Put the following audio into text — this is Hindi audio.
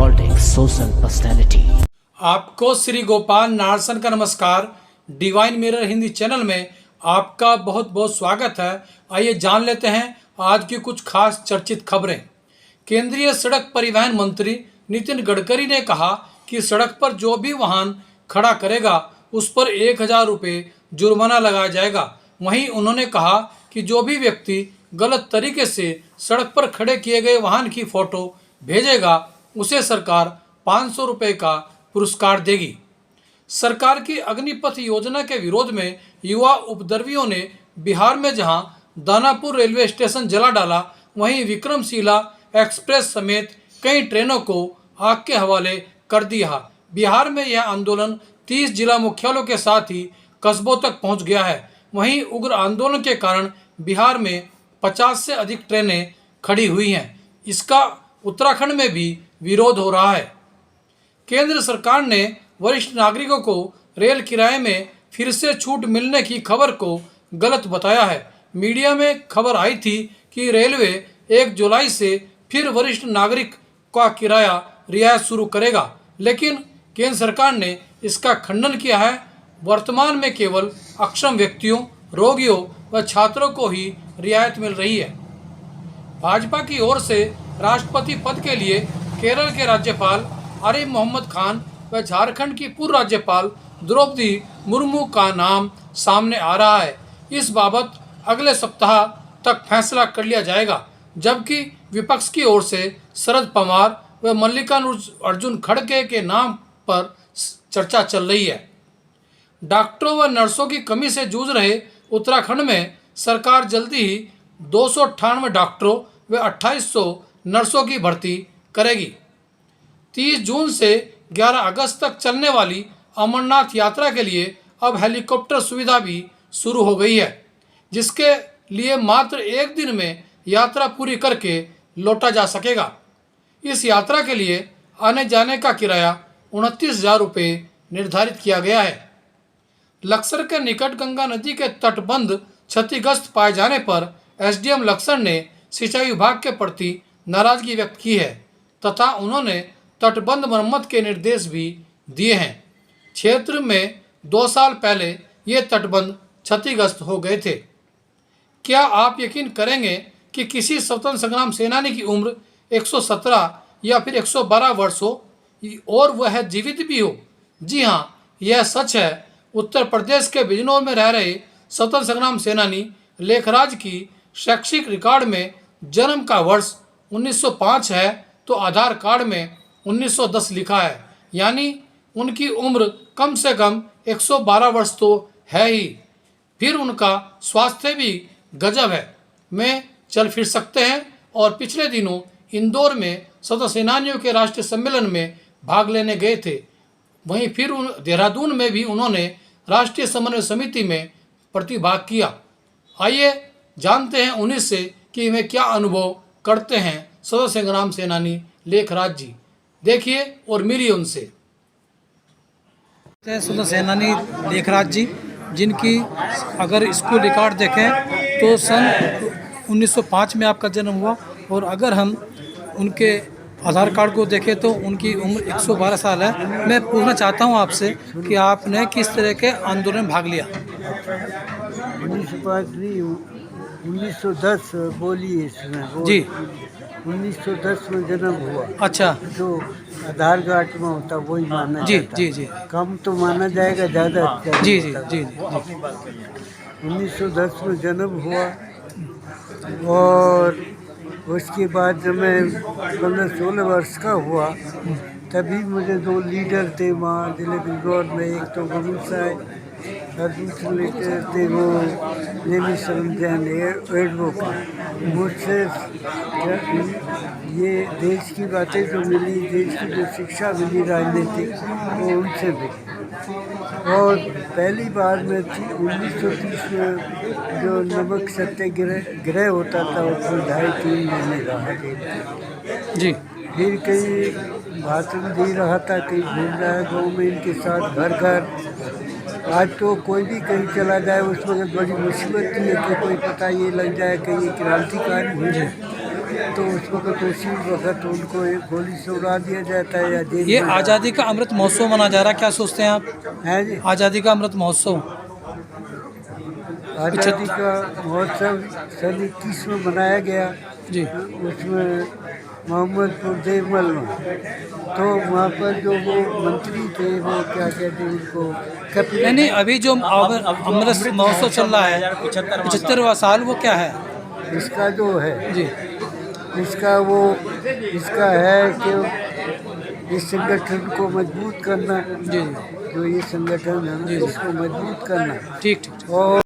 Politics, social personality. आपको श्री गोपाल नारसन का नमस्कार। डिवाइन मिरर हिंदी चैनल में आपका बहुत बहुत स्वागत है। आइए जान लेते हैं आज की कुछ खास चर्चित खबरें। केंद्रीय सड़क परिवहन मंत्री नितिन गडकरी ने कहा कि सड़क पर जो भी वाहन खड़ा करेगा उस पर 1,000 रुपये जुर्माना लगाया जाएगा। वहीं उन्होंने कहा कि जो भी व्यक्ति गलत तरीके से सड़क पर खड़े किए गए वाहन की फोटो भेजेगा उसे सरकार 500 रुपये का पुरस्कार देगी। सरकार की अग्निपथ योजना के विरोध में युवा उपद्रवियों ने बिहार में जहां दानापुर रेलवे स्टेशन जला डाला, वहीं विक्रमशिला एक्सप्रेस समेत कई ट्रेनों को आग के हवाले कर दिया। बिहार में यह आंदोलन 30 जिला मुख्यालयों के साथ ही कस्बों तक पहुंच गया है। वहीं उग्र आंदोलन के कारण बिहार में 50 से अधिक ट्रेनें खड़ी हुई हैं। इसका उत्तराखंड में भी विरोध हो रहा है। केंद्र सरकार ने वरिष्ठ नागरिकों को रेल किराए में फिर से छूट मिलने की खबर को गलत बताया है। मीडिया में खबर आई थी कि रेलवे 1 जुलाई से फिर वरिष्ठ नागरिक का किराया रियायत शुरू करेगा, लेकिन केंद्र सरकार ने इसका खंडन किया है। वर्तमान में केवल अक्षम व्यक्तियों, रोगियों व छात्रों को ही रियायत मिल रही है। भाजपा की ओर से राष्ट्रपति पद के लिए केरल के राज्यपाल आरिफ मोहम्मद खान व झारखंड की पूर्व राज्यपाल द्रौपदी मुर्मू का नाम सामने आ रहा है। इस बाबत अगले सप्ताह तक फैसला कर लिया जाएगा, जबकि विपक्ष की ओर से शरद पवार व मल्लिकार्जुन खड़गे के नाम पर चर्चा चल रही है। डॉक्टरों व नर्सों की कमी से जूझ रहे उत्तराखंड में सरकार जल्दी ही 298 डॉक्टरों व 2800 नर्सों की भर्ती करेगी। 30 जून से 11 अगस्त तक चलने वाली अमरनाथ यात्रा के लिए अब हेलीकॉप्टर सुविधा भी शुरू हो गई है, जिसके लिए मात्र 1 दिन में यात्रा पूरी करके लौटा जा सकेगा। इस यात्रा के लिए आने जाने का किराया 29,000 रुपये निर्धारित किया गया है। लक्सर के निकट गंगा नदी के तटबंध क्षतिग्रस्त पाए जाने पर एसडीएम लक्सर ने सिंचाई विभाग के प्रति नाराजगी व्यक्त की है तथा उन्होंने तटबंध मरम्मत के निर्देश भी दिए हैं। क्षेत्र में 2 साल पहले ये तटबंध क्षतिग्रस्त हो गए थे। क्या आप यकीन करेंगे कि किसी स्वतंत्र संग्राम सेनानी की उम्र 117 या फिर 112 वर्ष हो और वह जीवित भी हो? जी हाँ, यह सच है। उत्तर प्रदेश के बिजनौर में रह रहे स्वतंत्र संग्राम सेनानी लेखराज की शैक्षिक रिकॉर्ड में जन्म का वर्ष 1905 है तो आधार कार्ड में 1910 लिखा है, यानी उनकी उम्र कम से कम 112 वर्ष तो है ही। फिर उनका स्वास्थ्य भी गजब है, में चल फिर सकते हैं और पिछले दिनों इंदौर में स्वतंत्र सेनानियों के राष्ट्रीय सम्मेलन में भाग लेने गए थे। वहीं फिर देहरादून में भी उन्होंने राष्ट्रीय समन्वय समिति में प्रतिभाग किया। आइए जानते हैं उन्हीं से कि वे क्या अनुभव करते हैं स्वतंत्र संग्राम सेनानी लेखराज जी। देखिए और मिलिए उनसे। स्वतंत्र सेनानी लेखराज जी, जिनकी अगर स्कूल रिकॉर्ड देखें तो सन 1905 में आपका जन्म हुआ, और अगर हम उनके आधार कार्ड को देखें तो उनकी उम्र 112 साल है। मैं पूछना चाहता हूं आपसे कि आपने किस तरह के आंदोलन में भाग लिया? 1910 बोलिए इसमें जी, 1910 में जन्म हुआ। अच्छा, जो आधार कार्ड में होता वही माना जी जाता। जी जी कम तो माना जाएगा, ज़्यादा अच्छा जी नहीं जी होता। जी जी 1910 में जन्म हुआ और उसके बाद जब मैं 15-16 वर्ष का हुआ तभी मुझे 2 लीडर थे वहाँ जिले बिजनौर में। एक तो गुरु साहब और दूसरे लीडर थे वो नेमी सरमजैन एडवोकेट। मुझसे ये देश की बातें जो मिली, देश की जो शिक्षा मिली राजनीतिक, वो उनसे मिली। और पहली बार में 1930 में जो नमक सत्याग्रह होता था उसमें 2.5-3 महीने रहा था। जी, फिर कहीं भाषण दे रहा था, कहीं घूम रहा है गाँव में इनके साथ घर घर। आज तो कोई भी कहीं चला जाए उस वक्त बड़ी मुसीबत थी कि कोई पता ये लग जाए कि ये क्रांतिकारी हुई है। तो उस वक्त उसी वक्त उनको एक गोली से उड़ा दिया जाता है या जेल ये में आज़ादी का अमृत महोत्सव मना जा रहा है, क्या सोचते हैं आप? है जी। आज़ादी का अमृत महोत्सव आज़ादी का महोत्सव सन 21 में मनाया गया जी। उसमें मोहम्मदपुर देवमल में, तो वहाँ पर जो वो मंत्री थे वो क्या कहते हैं उनको नहीं नहीं, अभी जो अमृत महोत्सव चल रहा है 75वां साल, वो क्या है? इसका जो है जी इसका है कि इस संगठन को मजबूत करना, जी जो ये संगठन है जी, जी। इसको मजबूत करना ठीक ठीक। और